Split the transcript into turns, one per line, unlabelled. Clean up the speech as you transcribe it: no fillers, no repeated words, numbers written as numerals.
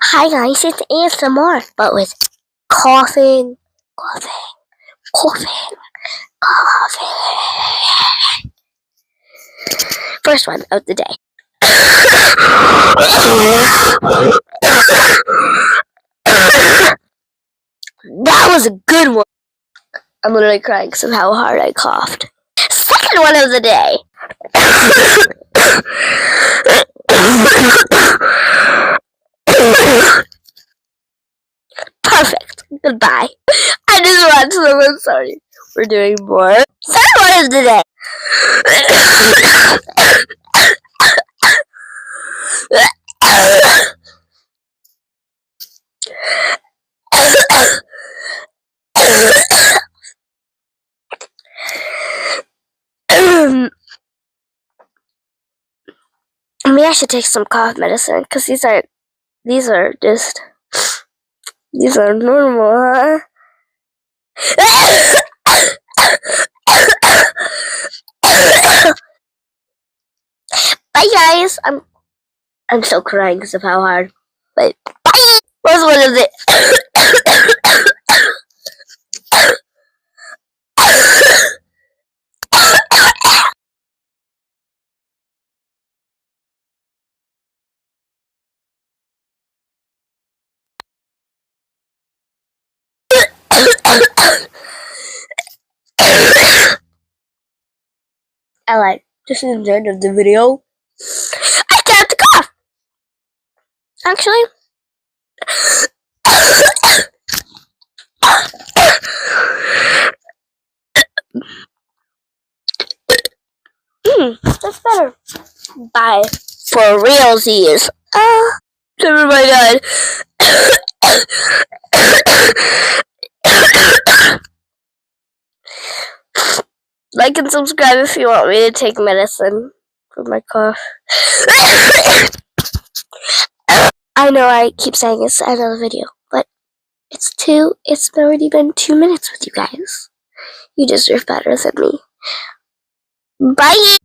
Hi guys, it's ASMR, but with coughing, coughing, coughing, coughing. First one of the day. That was a good one. I'm literally crying because of how hard I coughed. Second one of the day. Perfect. Goodbye. I just want to say I'm sorry. We're doing more. Third one of the day. Maybe I should take some cough medicine because these are normal, huh? Bye guys. I'm still crying because of how hard. But bye. What's one of the this is the end of the video. I can't cough. Actually. That's better. Bye. For realsies. Never mind. Like and subscribe if you want me to take medicine for my cough. I know I keep saying it's the end of the video, but it's already been 2 minutes with you guys. You deserve better than me. Bye!